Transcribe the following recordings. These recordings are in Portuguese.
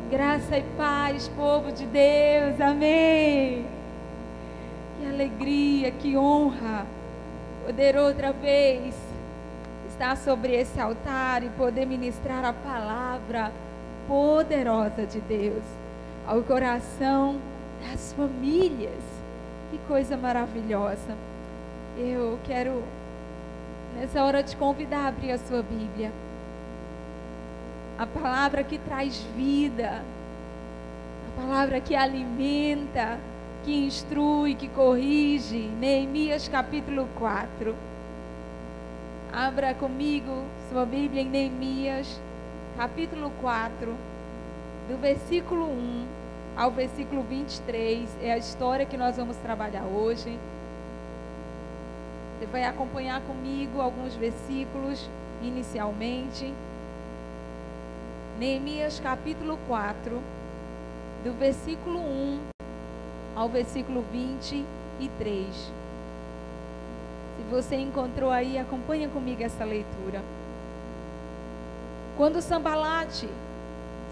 Graça e paz, povo de Deus, amém. Que alegria, que honra poder outra vez estar sobre esse altar e poder ministrar a palavra poderosa de Deus ao coração das famílias. Que coisa maravilhosa. Eu quero nessa hora te convidar a abrir a sua Bíblia. A palavra que traz vida, a palavra que alimenta, que instrui, que corrige. Neemias capítulo 4. Abra comigo sua Bíblia em Neemias capítulo 4, do versículo 1 ao versículo 23. É a história que nós vamos trabalhar hoje. Você vai acompanhar comigo alguns versículos inicialmente. Neemias capítulo 4, do versículo 1 ao versículo 23. Se você encontrou aí, acompanha comigo essa leitura. Quando Sambalate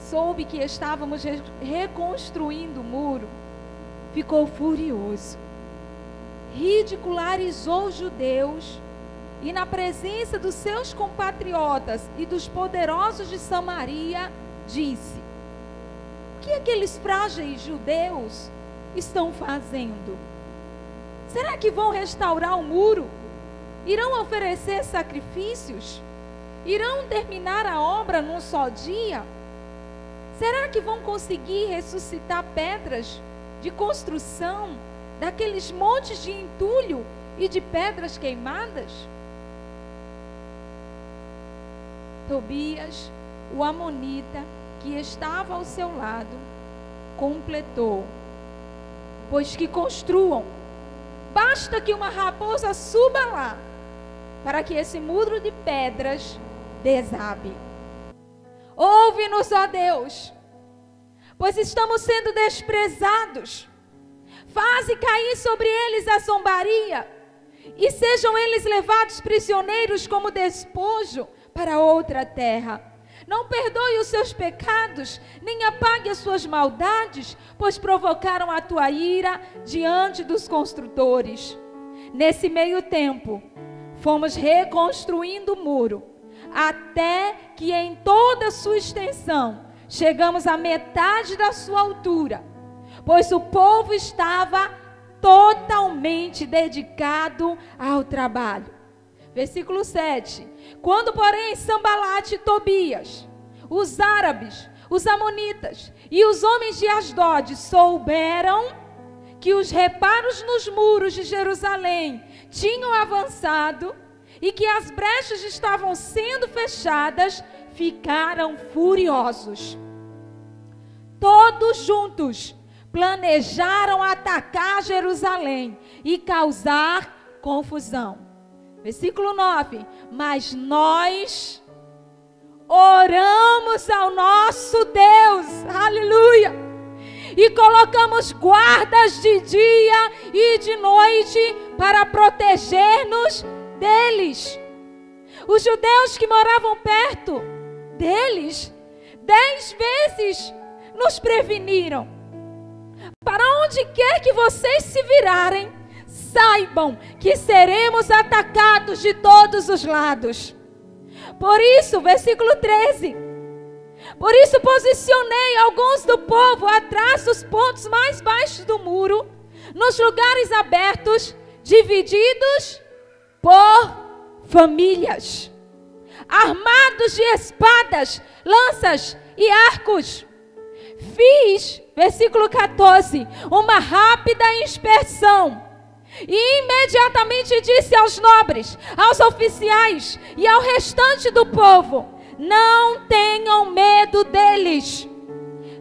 soube que estávamos reconstruindo o muro, ficou furioso, ridicularizou os judeus e, na presença dos seus compatriotas e dos poderosos de Samaria, disse: o que aqueles frágeis judeus estão fazendo? Será que vão restaurar o muro? Irão oferecer sacrifícios? Irão terminar a obra num só dia? Será que vão conseguir ressuscitar pedras de construção daqueles montes de entulho e de pedras queimadas? Tobias, o amonita, que estava ao seu lado, completou: pois que construam, basta que uma raposa suba lá, para que esse muro de pedras desabe. Ouve-nos, ó Deus, pois estamos sendo desprezados. Faze cair sobre eles a zombaria, e sejam eles levados prisioneiros como despojo para outra terra. Não perdoe os seus pecados, nem apague as suas maldades, pois provocaram a tua ira diante dos construtores. Nesse meio tempo, fomos reconstruindo o muro, até que em toda a sua extensão chegamos à metade da sua altura, pois o povo estava totalmente dedicado ao trabalho. Versículo 7. Quando, porém, Sambalate e Tobias, os árabes, os amonitas e os homens de Asdod souberam que os reparos nos muros de Jerusalém tinham avançado e que as brechas estavam sendo fechadas, ficaram furiosos. Todos juntos planejaram atacar Jerusalém e causar confusão. Versículo 9. Mas nós oramos ao nosso Deus, aleluia, e colocamos guardas de dia e de noite para proteger-nos deles. Os judeus que moravam perto deles 10 vezes nos preveniram: para onde quer que vocês se virarem, saibam que seremos atacados de todos os lados. Por isso, versículo 13, por isso posicionei alguns do povo atrás dos pontos mais baixos do muro, nos lugares abertos, divididos por famílias, armados de espadas, lanças e arcos. Fiz, versículo 14, uma rápida inspeção e imediatamente disse aos nobres, aos oficiais e ao restante do povo: não tenham medo deles.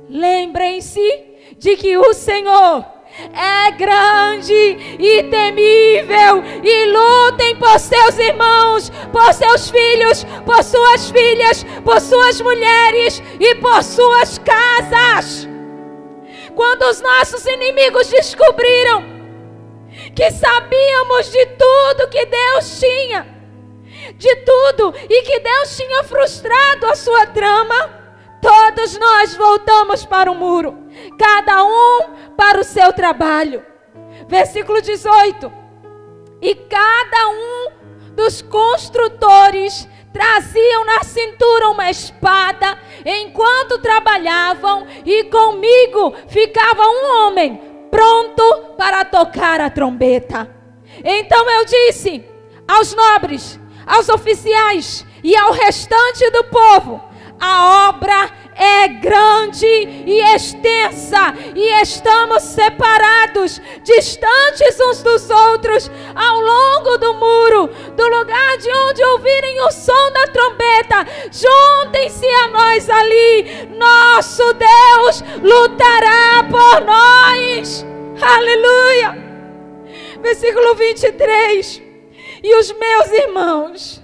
Lembrem-se de que o Senhor é grande e temível, e lutem por seus irmãos, por seus filhos, por suas filhas, por suas mulheres e por suas casas. Quando os nossos inimigos descobriram que sabíamos de tudo que Deus tinha, de tudo, e que Deus tinha frustrado a sua trama, todos nós voltamos para o muro, cada um para o seu trabalho. Versículo 18. E cada um dos construtores traziam na cintura uma espada enquanto trabalhavam, e comigo ficava um homem pronto para tocar a trombeta. Então eu disse aos nobres, aos oficiais e ao restante do povo: a obra é grande e extensa, e estamos separados, distantes uns dos outros, ao longo do muro, do lugar de onde ouvirem o som da trombeta. Juntem-se a nós ali, nosso Deus lutará por nós. Aleluia. Versículo 23. E os meus irmãos,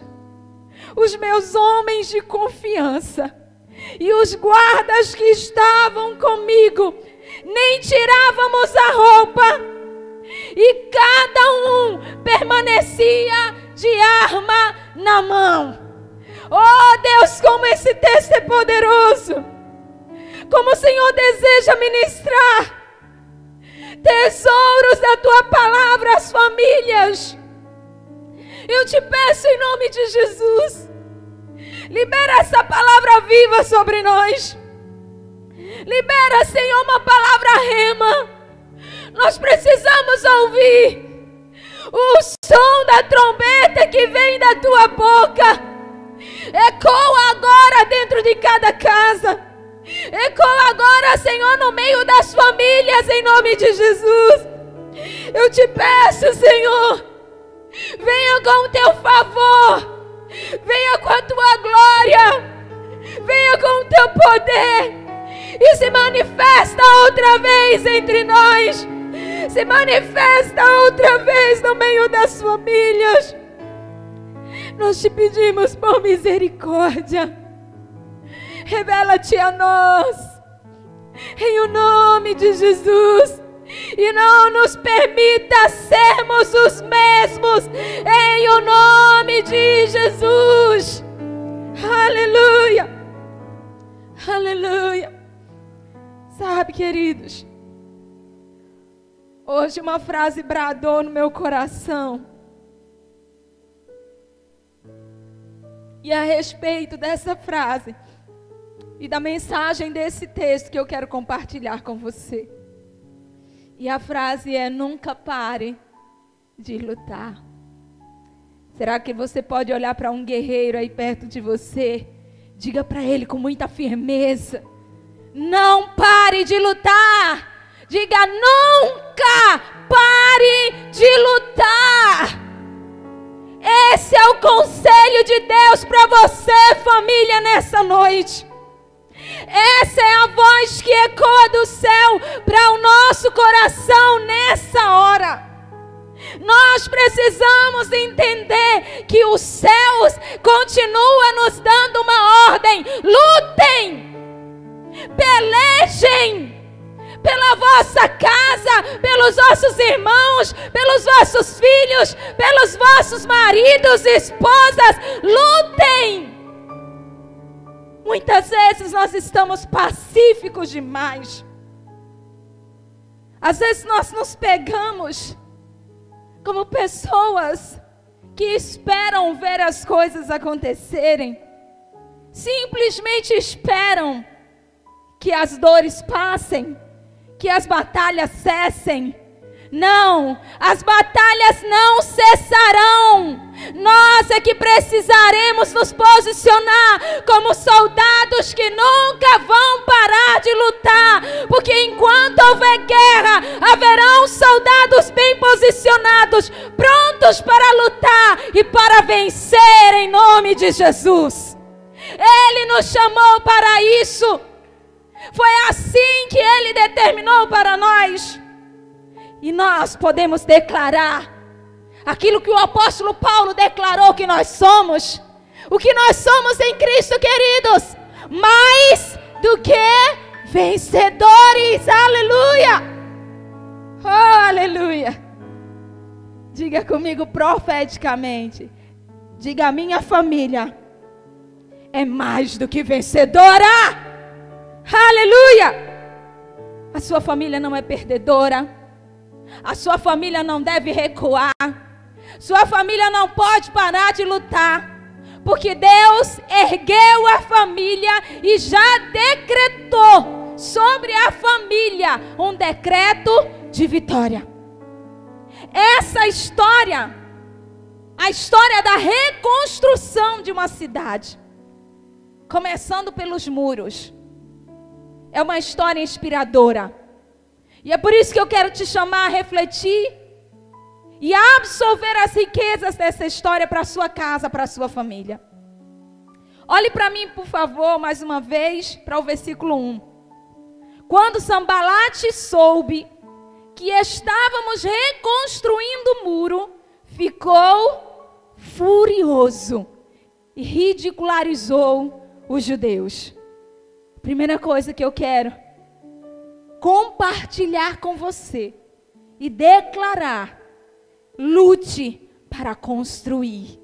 os meus homens de confiança e os guardas que estavam comigo, nem tirávamos a roupa, e cada um permanecia de arma na mão. Oh Deus, como esse texto é poderoso, como o Senhor deseja ministrar tesouros da tua palavra às famílias. Eu te peço em nome de Jesus, libera essa palavra viva sobre nós. Libera, Senhor, uma palavra rema. Nós precisamos ouvir o som da trombeta que vem da tua boca. Ecoa agora dentro de cada casa. Ecoa agora, Senhor, no meio das famílias, em nome de Jesus. Eu te peço, Senhor, venha com o teu favor. Venha com a tua glória, venha com o teu poder e se manifesta outra vez entre nós, se manifesta outra vez no meio das famílias. Nós te pedimos por misericórdia, revela-te a nós, em o nome de Jesus. E não nos permita sermos os mesmos, em o nome de Jesus. Aleluia, aleluia. Sabe, queridos, hoje uma frase bradou no meu coração, e a respeito dessa frase e da mensagem desse texto que eu quero compartilhar com você. E a frase é: nunca pare de lutar. Será que você pode olhar para um guerreiro aí perto de você? Diga para ele com muita firmeza: não pare de lutar. Diga: nunca pare de lutar. Esse é o conselho de Deus para você, família, nessa noite. Essa é a voz que ecoa do céu para o nosso coração nessa hora. Nós precisamos entender que os céus continuam nos dando uma ordem: lutem, pelejem pela vossa casa, pelos vossos irmãos, pelos vossos filhos, pelos vossos maridos e esposas. Lutem. Muitas vezes nós estamos pacíficos demais. Às vezes nós nos pegamos como pessoas que esperam ver as coisas acontecerem. Simplesmente esperam que as dores passem, que as batalhas cessem. Não, as batalhas não cessarão. Nós é que precisaremos nos posicionar como soldados que nunca vão parar de lutar, porque enquanto houver guerra, haverão soldados bem posicionados, prontos para lutar e para vencer em nome de Jesus. Ele nos chamou para isso. Foi assim que Ele determinou para nós. E nós podemos declarar aquilo que o apóstolo Paulo declarou que nós somos. O que nós somos em Cristo, queridos: mais do que vencedores. Aleluia! Oh, aleluia! Diga comigo profeticamente. Diga: a minha família é mais do que vencedora. Aleluia! A sua família não é perdedora. A sua família não deve recuar. Sua família não pode parar de lutar. Porque Deus ergueu a família e já decretou sobre a família um decreto de vitória. Essa história, a história da reconstrução de uma cidade, começando pelos muros, é uma história inspiradora. E é por isso que eu quero te chamar a refletir e a absorver as riquezas dessa história para a sua casa, para a sua família. Olhe para mim, por favor, mais uma vez, para o versículo 1. Quando Sambalate soube que estávamos reconstruindo o muro, ficou furioso e ridicularizou os judeus. Primeira coisa que eu quero compartilhar com você e declarar: lute para construir,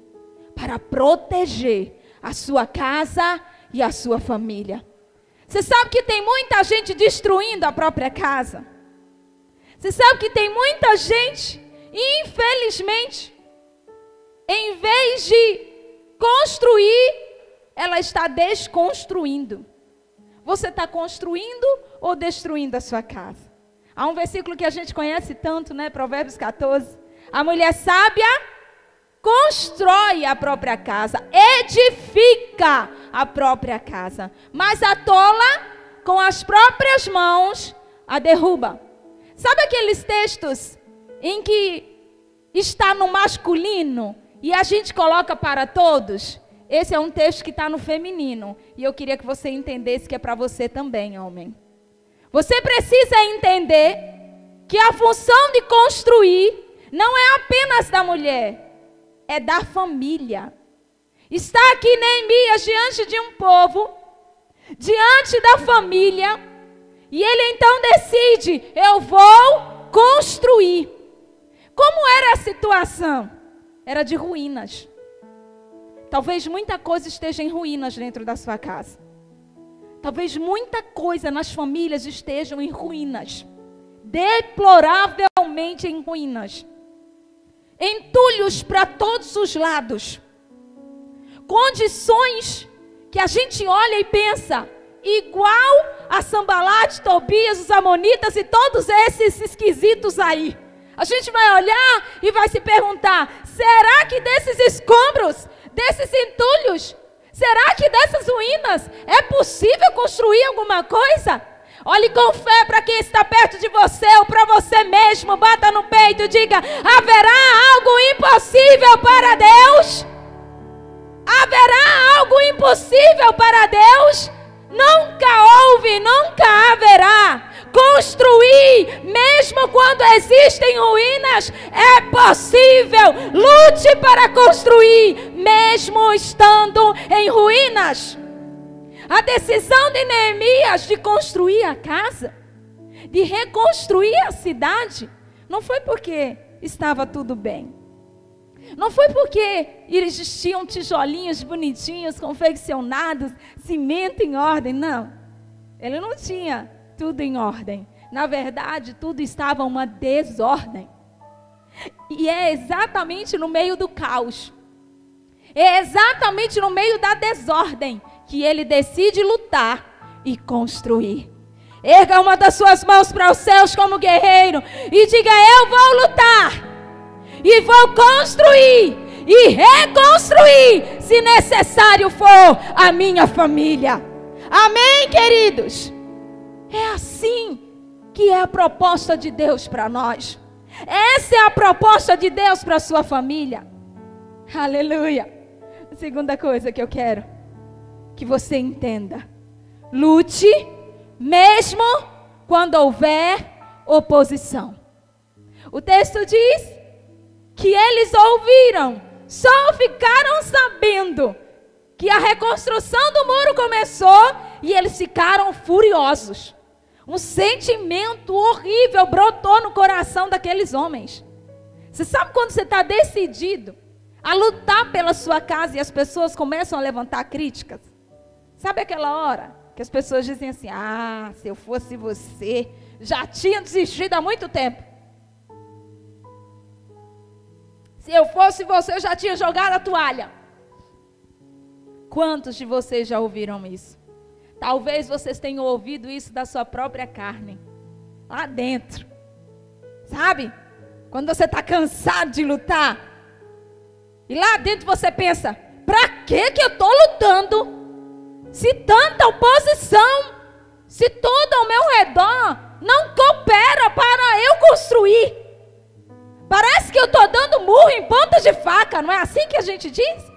para proteger a sua casa e a sua família. Você sabe que tem muita gente destruindo a própria casa? Você sabe que tem muita gente, infelizmente, em vez de construir, ela está desconstruindo. Você está construindo ou destruindo a sua casa? Há um versículo que a gente conhece tanto, né? Provérbios 14. A mulher sábia constrói a própria casa, edifica a própria casa. Mas a tola, com as próprias mãos, a derruba. Sabe aqueles textos em que está no masculino e a gente coloca para todos? Esse é um texto que está no feminino. E eu queria que você entendesse que é para você também, homem. Você precisa entender que a função de construir não é apenas da mulher, é da família. Está aqui Neemias diante de um povo, diante da família, e ele então decide: eu vou construir. Como era a situação? Era de ruínas. Talvez muita coisa esteja em ruínas dentro da sua casa. Talvez muita coisa nas famílias estejam em ruínas. Deploravelmente em ruínas. Entulhos para todos os lados. Condições que a gente olha e pensa, igual a Sambalate, Tobias, os amonitas e todos esses esquisitos aí. A gente vai olhar e vai se perguntar: será que desses escombros, desses entulhos, será que dessas ruínas é possível construir alguma coisa? Olhe com fé para quem está perto de você ou para você mesmo. Bata no peito e diga: haverá algo impossível para Deus? Haverá algo impossível para Deus? Nunca houve, nunca haverá. Construir, mesmo quando existem ruínas, é possível. Lute para construir, mesmo estando em ruínas. A decisão de Neemias de construir a casa, de reconstruir a cidade, não foi porque estava tudo bem. Não foi porque existiam tijolinhos bonitinhos, confeccionados, cimento em ordem, não. Ele não tinha tudo em ordem. Na verdade, tudo estava uma desordem. E é exatamente no meio do caos, é exatamente no meio da desordem que ele decide lutar e construir. Erga uma das suas mãos para os céus como guerreiro e diga: eu vou lutar e vou construir e reconstruir, se necessário for, a minha família. Amém, queridos? É assim que é a proposta de Deus para nós. Essa é a proposta de Deus para a sua família. Aleluia. A segunda coisa que eu quero que você entenda: lute mesmo quando houver oposição. O texto diz que eles ouviram, só ficaram sabendo que a reconstrução do muro começou e eles ficaram furiosos. Um sentimento horrível brotou no coração daqueles homens. Você sabe quando você está decidido a lutar pela sua casa e as pessoas começam a levantar críticas? Sabe aquela hora que as pessoas dizem assim, se eu fosse você, já tinha desistido há muito tempo. Se eu fosse você, eu já tinha jogado a toalha. Quantos de vocês já ouviram isso? Talvez vocês tenham ouvido isso da sua própria carne, lá dentro. Sabe? Quando você está cansado de lutar, e lá dentro você pensa, para que eu estou lutando? Se tanta oposição, se tudo ao meu redor não coopera para eu construir. Parece que eu estou dando murro em ponta de faca, não é assim que a gente diz?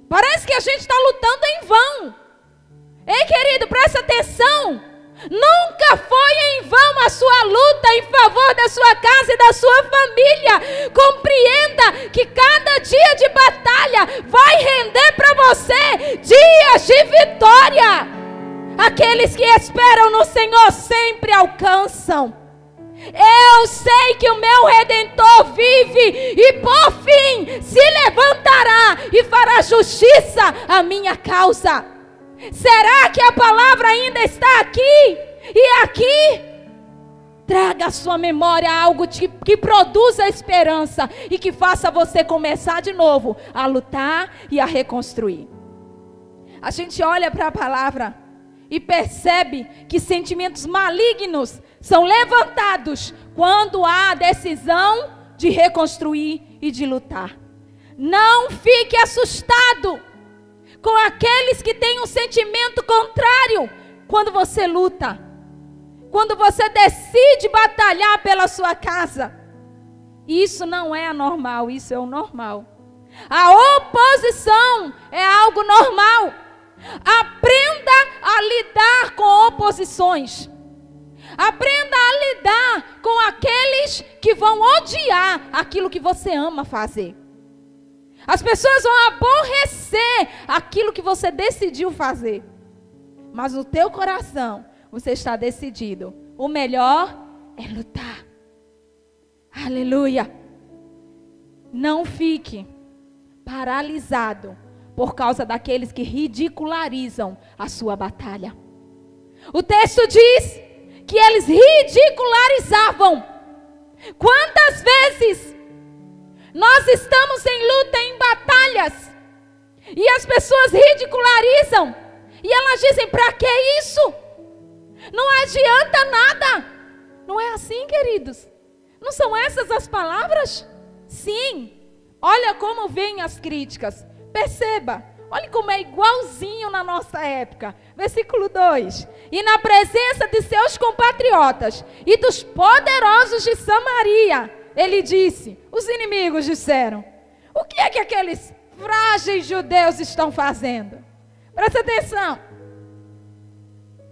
Parece que a gente está lutando em vão. Ei, querido, presta atenção. Nunca foi em vão a sua luta em favor da sua casa e da sua família. Compreenda que cada dia de batalha vai render para você dias de vitória. Aqueles que esperam no Senhor sempre alcançam. Eu sei que o meu Redentor vive e por fim se levantará e fará justiça à minha causa. Será que a palavra ainda está aqui? E aqui? Traga à sua memória algo que produza esperança e que faça você começar de novo a lutar e a reconstruir. A gente olha para a palavra e percebe que sentimentos malignos são levantados quando há a decisão de reconstruir e de lutar. Não fique assustado com aqueles que têm um sentimento contrário quando você luta, quando você decide batalhar pela sua casa. Isso não é anormal, isso é o normal. A oposição é algo normal. Aprenda a lidar com oposições. Aprenda a lidar com aqueles que vão odiar aquilo que você ama fazer. As pessoas vão aborrecer aquilo que você decidiu fazer. Mas no teu coração, você está decidido. O melhor é lutar. Aleluia. Não fique paralisado por causa daqueles que ridicularizam a sua batalha. O texto diz que eles ridicularizavam. Quantas vezes nós estamos em luta, em batalhas, e as pessoas ridicularizam, e elas dizem, para que isso? Não adianta nada. Não é assim, queridos? Não são essas as palavras? Sim. Olha como vêm as críticas. Perceba, olha como é igualzinho na nossa época. Versículo 2. E na presença de seus compatriotas e dos poderosos de Samaria, ele disse, os inimigos disseram, o que é que aqueles frágeis judeus estão fazendo? Presta atenção.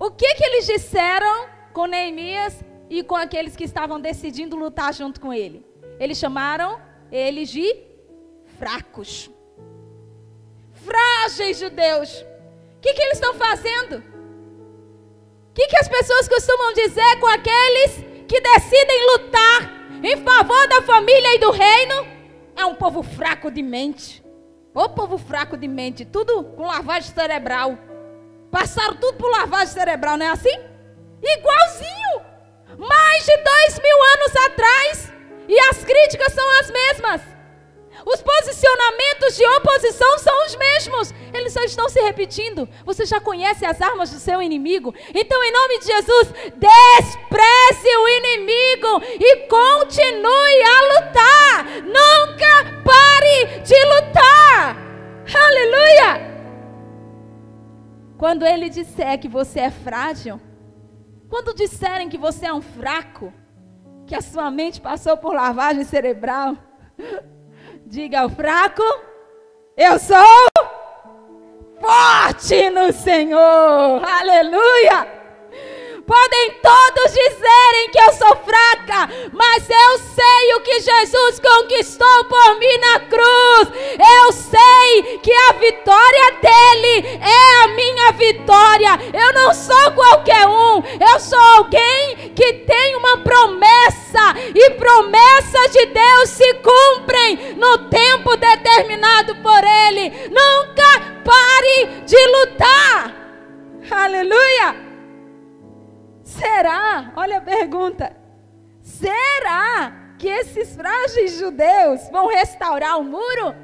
O que eles disseram com Neemias e com aqueles que estavam decidindo lutar junto com ele? Eles chamaram eles de fracos. Frágeis judeus. O que eles estão fazendo? O que as pessoas costumam dizer com aqueles que decidem lutar em favor da família e do reino? É um povo fraco de mente. Ô povo fraco de mente, tudo com lavagem cerebral. Passaram tudo por lavagem cerebral, não é assim? Igualzinho. Mais de 2000 anos atrás. E as críticas são as mesmas. Os posicionamentos de oposição são os mesmos. Eles só estão se repetindo. Você já conhece as armas do seu inimigo? Então, em nome de Jesus, despreze o inimigo e continue a lutar. Nunca pare de lutar. Aleluia! Quando ele disser que você é frágil, quando disserem que você é um fraco, que a sua mente passou por lavagem cerebral, diga ao fraco, eu sou forte no Senhor. Aleluia! Podem todos dizerem que eu sou fraca, mas eu sei o que Jesus conquistou por mim na cruz. Eu sei que a vitória dele é a minha vitória. Eu não sou qualquer um, eu sou alguém que tem uma promessa, e promessas de Deus se cumprem no tempo determinado por ele. Nunca pare de lutar. Aleluia! Será? Olha a pergunta. Será que esses frágeis judeus vão restaurar o muro?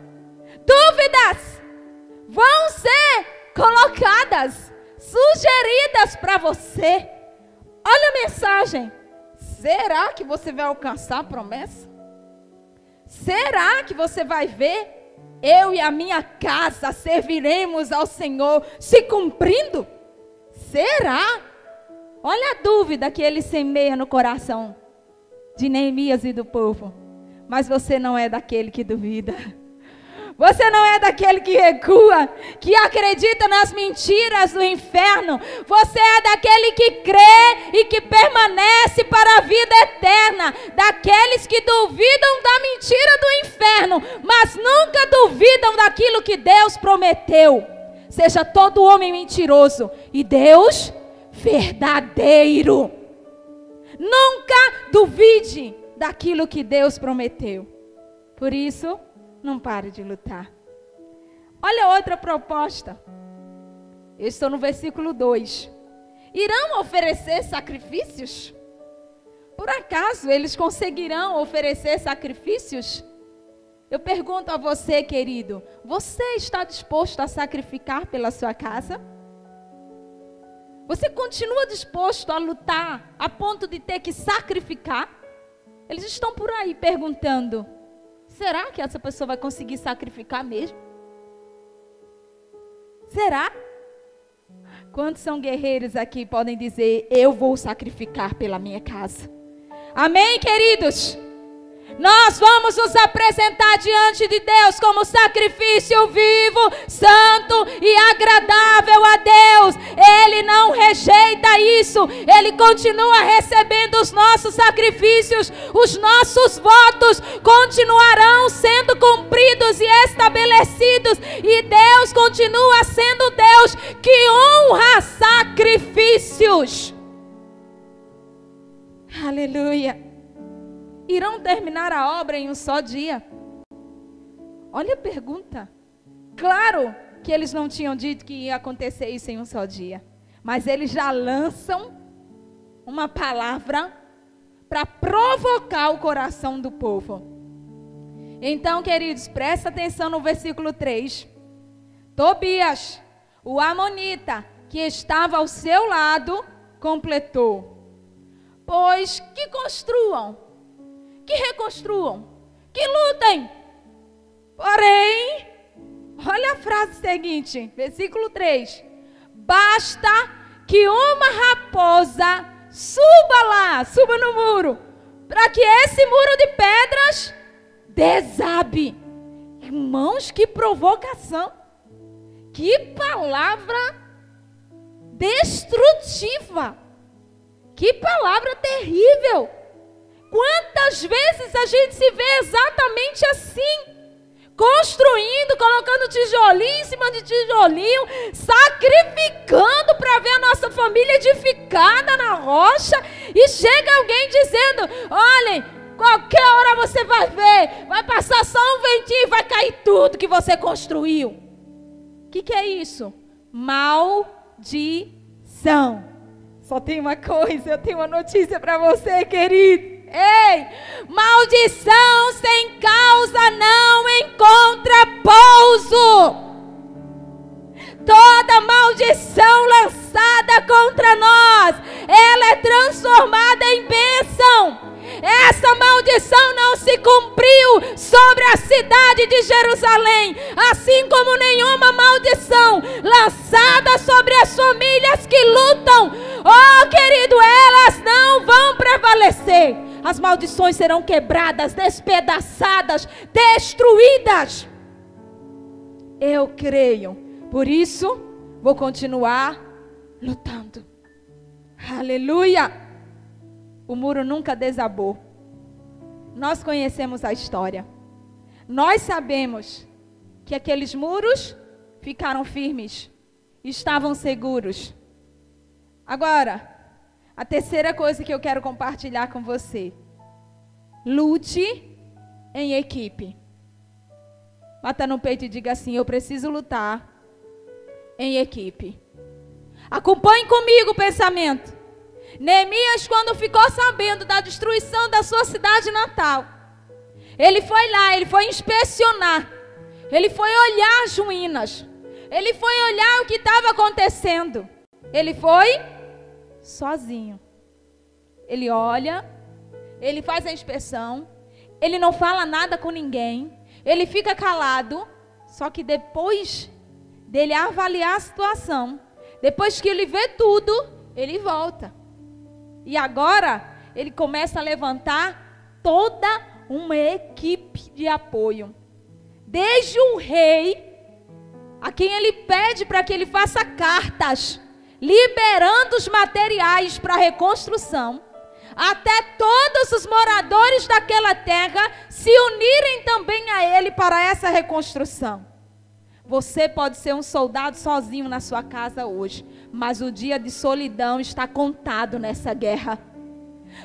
Dúvidas vão ser colocadas, sugeridas para você. Olha a mensagem. Será que você vai alcançar a promessa? Será que você vai ver? Eu e a minha casa serviremos ao Senhor se cumprindo? Será? Olha a dúvida que ele semeia no coração de Neemias e do povo. Mas você não é daquele que duvida. Você não é daquele que recua, que acredita nas mentiras do inferno. Você é daquele que crê e que permanece para a vida eterna. Daqueles que duvidam da mentira do inferno, mas nunca duvidam daquilo que Deus prometeu. Seja todo homem mentiroso e Deus verdadeiro. Nunca duvide daquilo que Deus prometeu. Por isso, não pare de lutar. Olha outra proposta. Eu estou no versículo 2. Irão oferecer sacrifícios? Por acaso eles conseguirão oferecer sacrifícios? Eu pergunto a você, querido, você está disposto a sacrificar pela sua casa? Você continua disposto a lutar a ponto de ter que sacrificar? Eles estão por aí perguntando: será que essa pessoa vai conseguir sacrificar mesmo? Será? Quantos são guerreiros aqui podem dizer: eu vou sacrificar pela minha casa? Amém, queridos? Nós vamos nos apresentar diante de Deus como sacrifício vivo, santo e agradável a Deus. Ele não rejeita isso. Ele continua recebendo os nossos sacrifícios. Os nossos votos continuarão sendo cumpridos e estabelecidos. E Deus continua sendo Deus que honra sacrifícios. Aleluia. Irão terminar a obra em um só dia? Olha a pergunta. Claro que eles não tinham dito que ia acontecer isso em um só dia. Mas eles já lançam uma palavra para provocar o coração do povo. Então, queridos, presta atenção no versículo 3. Tobias, o amonita, que estava ao seu lado, completou: pois que construam, que reconstruam, que lutem. Porém, olha a frase seguinte, versículo 3. Basta que uma raposa suba lá, suba no muro, para que esse muro de pedras desabe. Irmãos, que provocação. Que palavra destrutiva. Que palavra terrível. Quantas vezes a gente se vê exatamente assim, construindo, colocando tijolinho em cima de tijolinho, sacrificando para ver a nossa família edificada na rocha, e chega alguém dizendo: olhem, qualquer hora você vai ver, vai passar só um ventinho e vai cair tudo que você construiu. O que é isso? Maldição. Só tem uma coisa, eu tenho uma notícia para você, querido. Ei, maldição sem causa não encontra pouso. Toda maldição lançada contra nós, ela é transformada em bênção. Essa maldição não se cumpriu sobre a cidade de Jerusalém, assim como nenhuma maldição lançada sobre as famílias que lutam. Oh, querido, elas não vão prevalecer. As maldições serão quebradas, despedaçadas, destruídas. Eu creio. Por isso, vou continuar lutando. Aleluia. O muro nunca desabou. Nós conhecemos a história. Nós sabemos que aqueles muros ficaram firmes, estavam seguros. Agora, a terceira coisa que eu quero compartilhar com você: lute em equipe. Bata no peito e diga assim: eu preciso lutar em equipe. Acompanhe comigo o pensamento. Neemias, quando ficou sabendo da destruição da sua cidade natal, ele foi lá, ele foi inspecionar, ele foi olhar as ruínas, ele foi olhar o que estava acontecendo. Ele foi sozinho. Ele olha, ele faz a inspeção, ele não fala nada com ninguém, ele fica calado. Só que depois dele avaliar a situação, depois que ele vê tudo, ele volta. E agora ele começa a levantar toda uma equipe de apoio. Desde o rei, a quem ele pede para que ele faça cartas, liberando os materiais para a reconstrução, até todos os moradores daquela terra se unirem também a ele para essa reconstrução. Você pode ser um soldado sozinho na sua casa hoje, mas o dia de solidão está contado nessa guerra.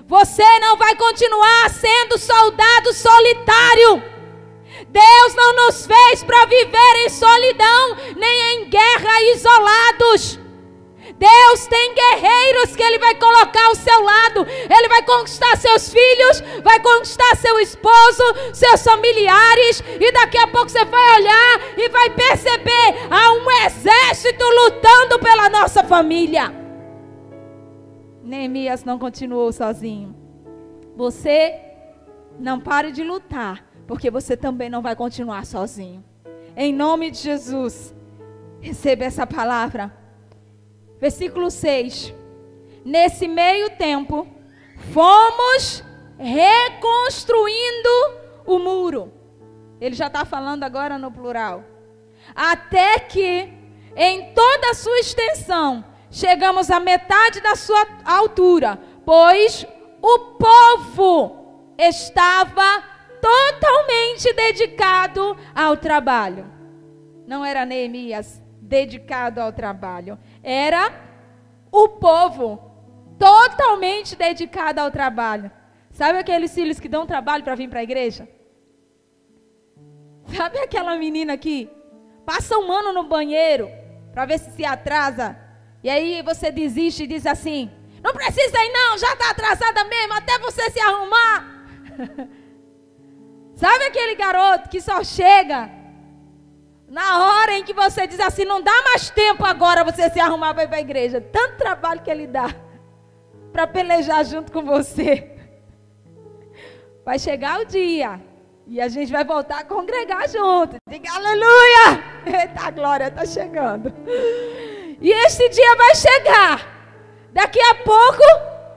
Você não vai continuar sendo soldado solitário. Deus não nos fez para viver em solidão, nem em guerra isolados. Deus tem guerreiros que Ele vai colocar ao seu lado. Ele vai conquistar seus filhos, vai conquistar seu esposo, seus familiares. E daqui a pouco você vai olhar e vai perceber, há um exército lutando pela nossa família. Neemias não continuou sozinho. Você não pare de lutar, porque você também não vai continuar sozinho. Em nome de Jesus, receba essa palavra. Versículo 6. Nesse meio tempo, fomos reconstruindo o muro. Ele já está falando agora no plural. Até que, em toda a sua extensão, chegamos à metade da sua altura, pois o povo estava totalmente dedicado ao trabalho. Não era Neemias dedicado ao trabalho, era o povo totalmente dedicado ao trabalho. Sabe aqueles filhos que dão trabalho para vir para a igreja? Sabe aquela menina que passa um ano no banheiro para ver se atrasa, e aí você desiste e diz assim: não precisa ir não, já está atrasada mesmo, até você se arrumar. Sabe aquele garoto que só chega na hora em que você diz assim: não dá mais tempo agora você se arrumar para ir para a igreja. Tanto trabalho que ele dá para pelejar junto com você. Vai chegar o dia e a gente vai voltar a congregar junto. Diga aleluia! Eita, a glória está chegando. E este dia vai chegar. Daqui a pouco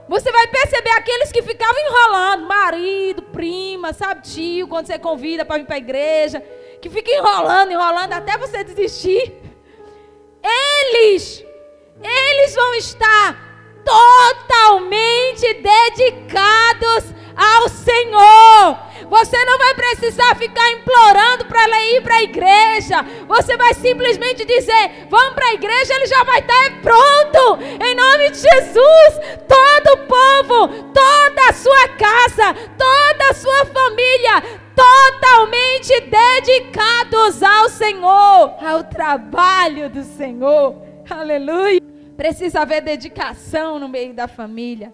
você vai perceber aqueles que ficavam enrolando, marido, prima, sabe, tio, quando você convida para vir para a igreja, que fica enrolando até você desistir. Eles vão estar totalmente dedicados ao Senhor. Você não vai precisar ficar implorando para ela ir para a igreja. Você vai simplesmente dizer: vamos para a igreja, ele já vai estar pronto. Em nome de Jesus, todo o povo, toda a sua casa, toda a sua família, totalmente dedicados ao Senhor, ao trabalho do Senhor. Aleluia. Precisa haver dedicação no meio da família.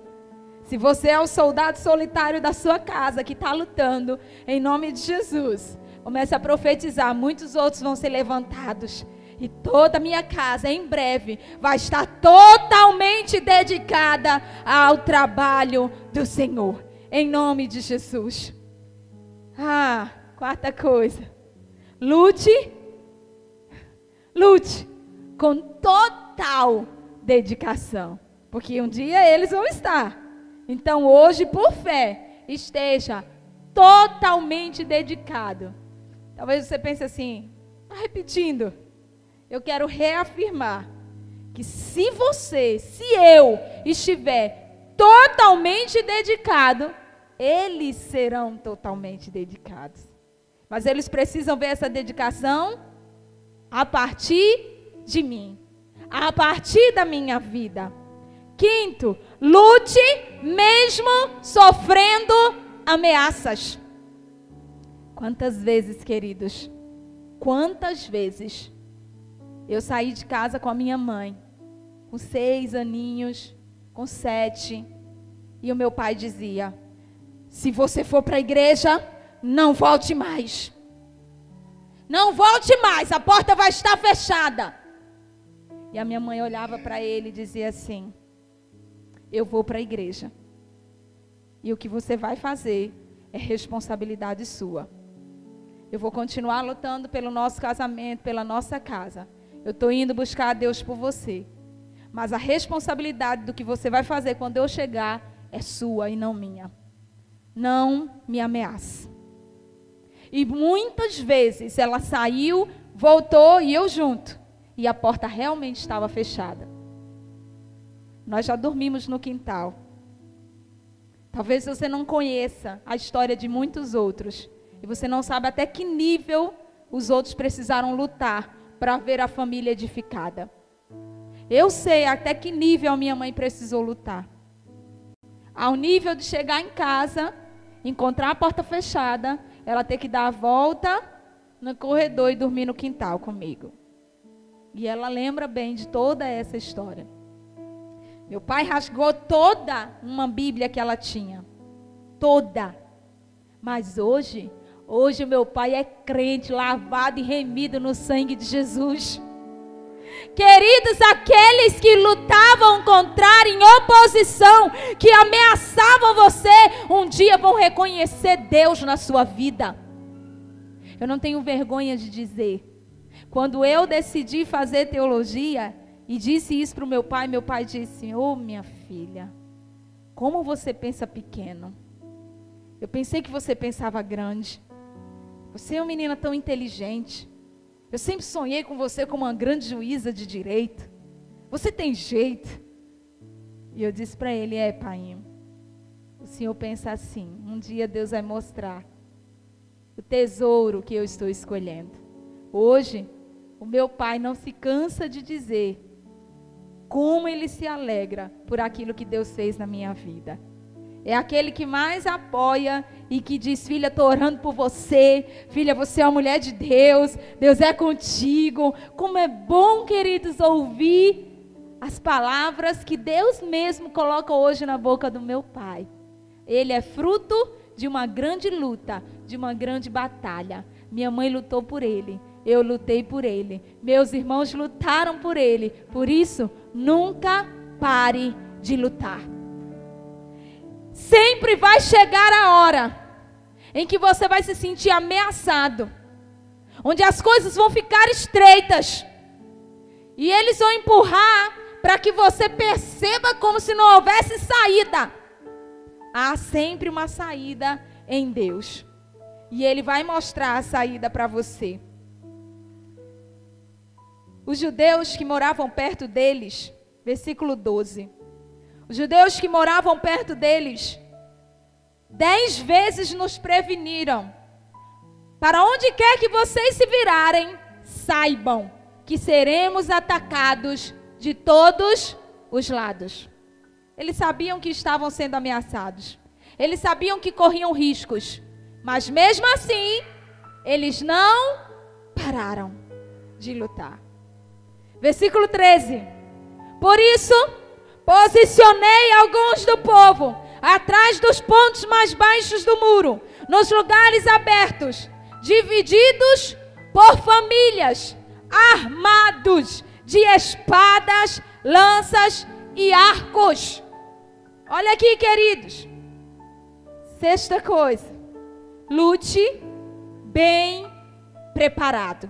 Se você é o soldado solitário da sua casa que está lutando, em nome de Jesus, comece a profetizar. Muitos outros vão ser levantados. E toda a minha casa, em breve, vai estar totalmente dedicada ao trabalho do Senhor. Em nome de Jesus. Quarta coisa. Lute com total dedicação. Porque um dia eles vão estar. Então hoje, por fé, esteja totalmente dedicado. Talvez você pense assim: está repetindo. Eu quero reafirmar que se eu estiver totalmente dedicado, eles serão totalmente dedicados. Mas eles precisam ver essa dedicação a partir de mim, a partir da minha vida. Quinto, lute mesmo sofrendo ameaças. Quantas vezes, queridos, quantas vezes eu saí de casa com a minha mãe, com 6 aninhos, com 7. E o meu pai dizia: se você for para a igreja, não volte mais. Não volte mais, a porta vai estar fechada. E a minha mãe olhava para ele e dizia assim: eu vou para a igreja. E o que você vai fazer é responsabilidade sua. Eu vou continuar lutando pelo nosso casamento, pela nossa casa. Eu estou indo buscar a Deus por você. Mas a responsabilidade do que você vai fazer quando eu chegar é sua e não minha. Não me ameace. E muitas vezes ela saiu, voltou e eu junto. E a porta realmente estava fechada. Nós já dormimos no quintal. Talvez você não conheça a história de muitos outros. E você não sabe até que nível os outros precisaram lutar para ver a família edificada. Eu sei até que nível a minha mãe precisou lutar. Ao nível de chegar em casa, encontrar a porta fechada, ela ter que dar a volta no corredor e dormir no quintal comigo. E ela lembra bem de toda essa história. Meu pai rasgou toda uma Bíblia que ela tinha. Toda. Mas hoje o meu pai é crente, lavado e remido no sangue de Jesus. Queridos, aqueles que lutavam contrário, em oposição, que ameaçavam você, um dia vão reconhecer Deus na sua vida. Eu não tenho vergonha de dizer. Quando eu decidi fazer teologia e disse isso para o meu pai disse: ô minha filha, como você pensa pequeno. Eu pensei que você pensava grande. Você é uma menina tão inteligente. Eu sempre sonhei com você como uma grande juíza de direito. Você tem jeito. E eu disse para ele: pai, o senhor pensa assim, um dia Deus vai mostrar o tesouro que eu estou escolhendo. Hoje, o meu pai não se cansa de dizer como ele se alegra por aquilo que Deus fez na minha vida. É aquele que mais apoia e que diz: filha, estou orando por você. Filha, você é uma mulher de Deus. Deus é contigo. Como é bom, queridos, ouvir as palavras que Deus mesmo coloca hoje na boca do meu pai. Ele é fruto de uma grande luta, de uma grande batalha. Minha mãe lutou por ele. Eu lutei por ele. Meus irmãos lutaram por ele. Por isso, nunca pare de lutar. Sempre vai chegar a hora em que você vai se sentir ameaçado, onde as coisas vão ficar estreitas e eles vão empurrar para que você perceba como se não houvesse saída. Há sempre uma saída em Deus e Ele vai mostrar a saída para você. Os judeus que moravam perto deles, versículo 12. Os judeus que moravam perto deles 10 vezes nos preveniram: para onde quer que vocês se virarem, saibam que seremos atacados de todos os lados. Eles sabiam que estavam sendo ameaçados. Eles sabiam que corriam riscos. Mas mesmo assim, eles não pararam de lutar. Versículo 13. Por isso, posicionei alguns do povo atrás dos pontos mais baixos do muro, nos lugares abertos, divididos por famílias, armados de espadas, lanças e arcos. Olha aqui, queridos. Sexta coisa: lute bem preparado.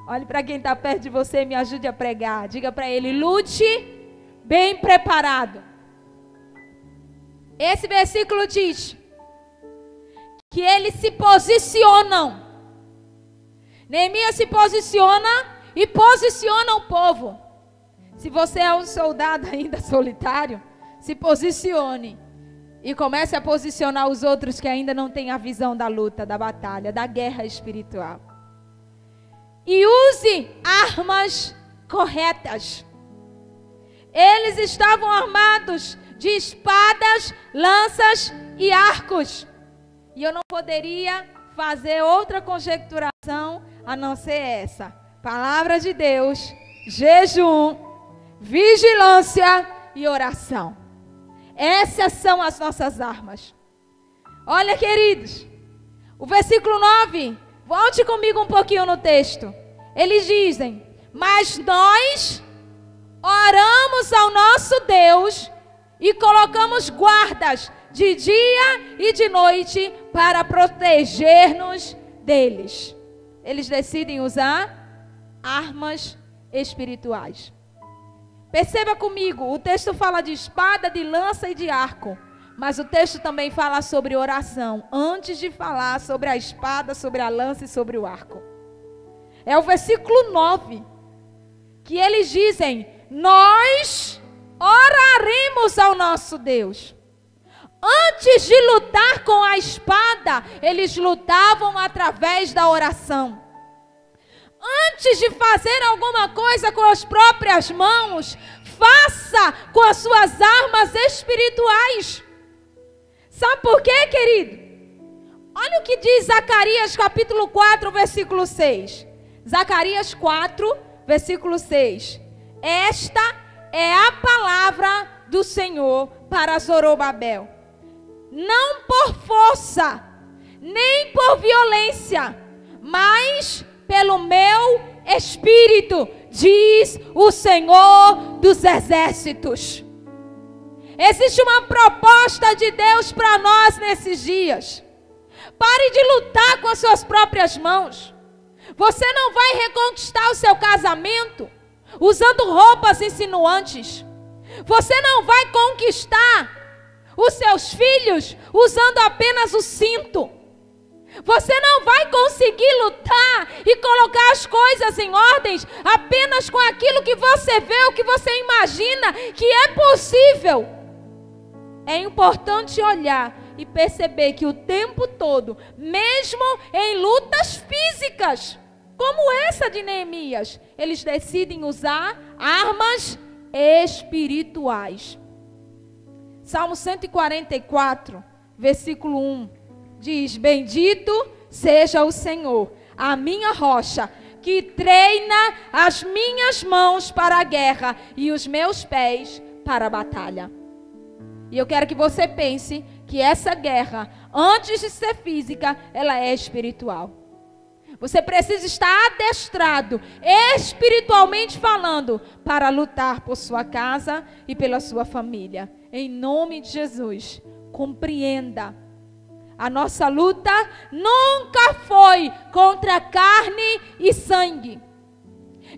Olhe para quem está perto de você e me ajude a pregar. Diga para ele: lute bem preparado. Esse versículo diz que eles se posicionam. Neemias se posiciona e posiciona o povo. Se você é um soldado ainda solitário, se posicione e comece a posicionar os outros que ainda não têm a visão da luta, da batalha, da guerra espiritual. E use armas corretas. Eles estavam armados de espadas, lanças e arcos. E eu não poderia fazer outra conjecturação a não ser essa: palavra de Deus, jejum vigilância e oração. Essas são as nossas armas. Olha, queridos, o versículo 9, volte comigo um pouquinho no texto. Eles dizem: mas nós oramos ao nosso Deus e colocamos guardas de dia e de noite para proteger-nos deles. Eles decidem usar armas espirituais. Perceba comigo, o texto fala de espada, de lança e de arco. Mas o texto também fala sobre oração, antes de falar sobre a espada, sobre a lança e sobre o arco. É o versículo 9, que eles dizem: nós oraremos ao nosso Deus. Antes de lutar com a espada, eles lutavam através da oração. Antes de fazer alguma coisa com as próprias mãos, faça com as suas armas espirituais. Sabe por quê, querido? Olha o que diz Zacarias capítulo 4, versículo 6. Zacarias 4, versículo 6. Esta é a palavra do Senhor para Zorobabel. Não por força, nem por violência, mas pelo meu Espírito, diz o Senhor dos Exércitos. Existe uma proposta de Deus para nós nesses dias. Pare de lutar com as suas próprias mãos. Você não vai reconquistar o seu casamento usando roupas insinuantes. Você não vai conquistar os seus filhos usando apenas o cinto. Você não vai conseguir lutar e colocar as coisas em ordens apenas com aquilo que você vê, o que você imagina que é possível. É importante olhar e perceber que o tempo todo, mesmo em lutas físicas, como essa de Neemias, eles decidem usar armas espirituais. Salmo 144, versículo 1, diz: bendito seja o Senhor, a minha rocha, que treina as minhas mãos para a guerra e os meus pés para a batalha. E eu quero que você pense que essa guerra, antes de ser física, ela é espiritual. Você precisa estar adestrado, espiritualmente falando, para lutar por sua casa e pela sua família. Em nome de Jesus, compreenda. A nossa luta nunca foi contra carne e sangue.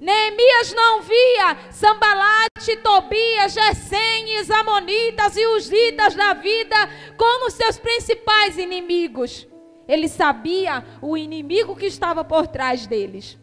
Neemias não via Sambalate, Tobias, Gesem, Amonitas e os líderes da vida como seus principais inimigos. Ele sabia o inimigo que estava por trás deles.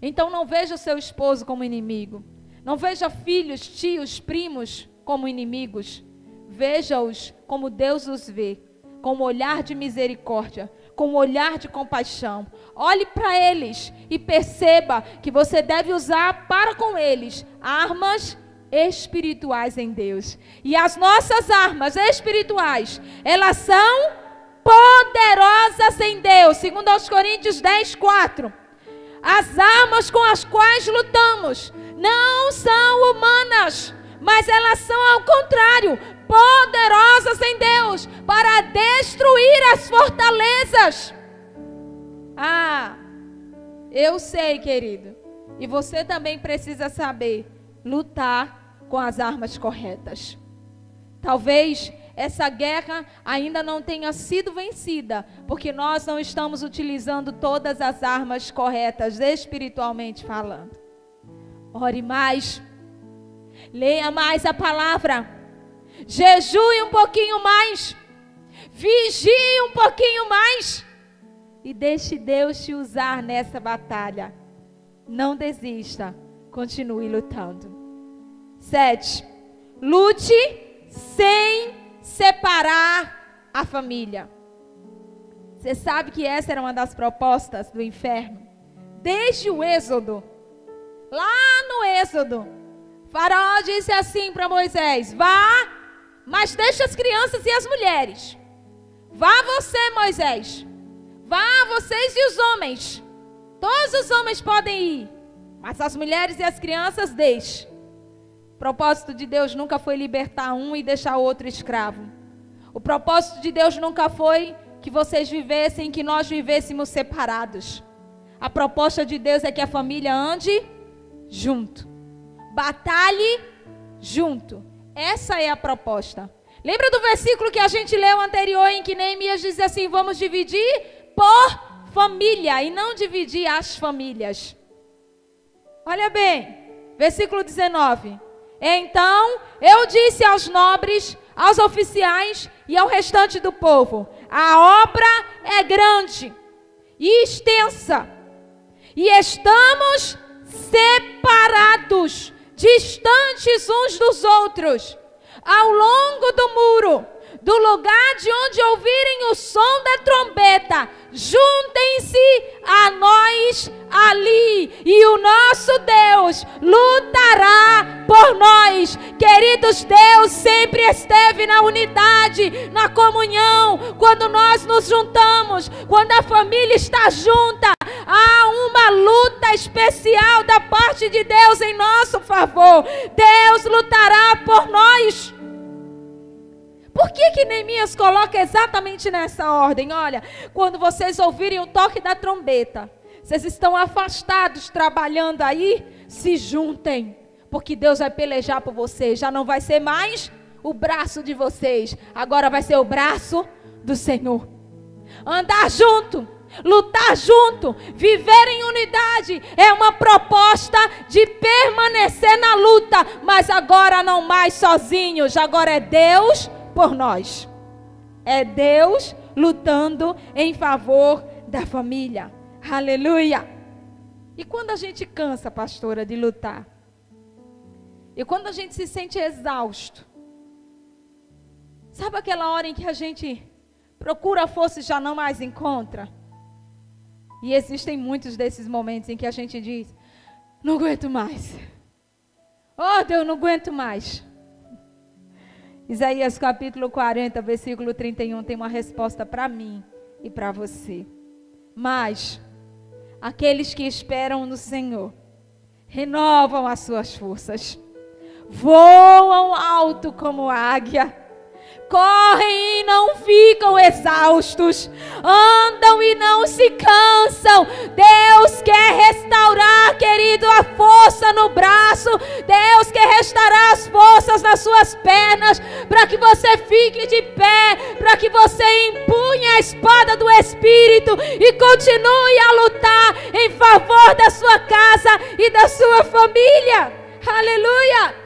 Então não veja o seu esposo como inimigo. Não veja filhos, tios, primos como inimigos. Veja-os como Deus os vê. Com um olhar de misericórdia, com um olhar de compaixão. Olhe para eles e perceba que você deve usar para com eles armas espirituais em Deus. E as nossas armas espirituais, elas são poderosas em Deus. Segundo aos Coríntios 10, 4. As armas com as quais lutamos não são humanas, mas elas são ao contrário, poderosas em Deus para destruir as fortalezas. Eu sei, querido, e você também precisa saber lutar com as armas corretas. Talvez essa guerra ainda não tenha sido vencida, porque nós não estamos utilizando todas as armas corretas, espiritualmente falando. Ore mais, leia mais a palavra, jejue um pouquinho mais, vigie um pouquinho mais e deixe Deus te usar nessa batalha. Não desista, continue lutando. 7. Lute sem separar a família. Você sabe que essa era uma das propostas do inferno. Desde o Êxodo, lá no Êxodo, Faraó disse assim para Moisés: vá, mas deixe as crianças e as mulheres. Vá você, Moisés. Vá vocês e os homens. Todos os homens podem ir, mas as mulheres e as crianças deixe. propósito de Deus nunca foi libertar um e deixar o outro escravo. O propósito de Deus nunca foi que vocês vivessem, que nós vivêssemos separados. A proposta de Deus é que a família ande junto, batalhe junto. Essa é a proposta. Lembra do versículo que a gente leu anterior, em que Neemias diz assim: vamos dividir por família e não dividir as famílias. Olha bem, versículo 19. Então eu disse aos nobres, aos oficiais e ao restante do povo: a obra é grande e extensa, e estamos separados, distantes uns dos outros, ao longo do muro, do lugar de onde ouvirem o som da trombeta. Juntem-se a nós ali, e o nosso Deus lutará por nós. Queridos, Deus sempre esteve na unidade, na comunhão. Quando nós nos juntamos, quando a família está junta, há uma luta especial da parte de Deus em nosso favor. Deus lutará por nós. Por que Neemias coloca exatamente nessa ordem? Olha, quando vocês ouvirem o toque da trombeta, vocês estão afastados trabalhando aí, se juntem, porque Deus vai pelejar por vocês. Já não vai ser mais o braço de vocês, agora vai ser o braço do Senhor. Andar junto, lutar junto, viver em unidade é uma proposta de permanecer na luta, mas agora não mais sozinhos, agora é Deus por nós. É Deus lutando em favor da família. Aleluia! E quando a gente cansa, pastora, de lutar? E quando a gente se sente exausto? Sabe aquela hora em que a gente procura força e já não mais encontra? E existem muitos desses momentos em que a gente diz: não aguento mais. Oh, Deus, não aguento mais. Isaías capítulo 40, versículo 31, tem uma resposta para mim e para você. Mas aqueles que esperam no Senhor renovam as suas forças, voam alto como águia, correm e não ficam exaustos, andam e não se cansam. Deus quer restaurar, querido, a força no braço. Deus quer restaurar as forças nas suas pernas, para que você fique de pé, para que você empunhe a espada do Espírito e continue a lutar em favor da sua casa e da sua família. Aleluia!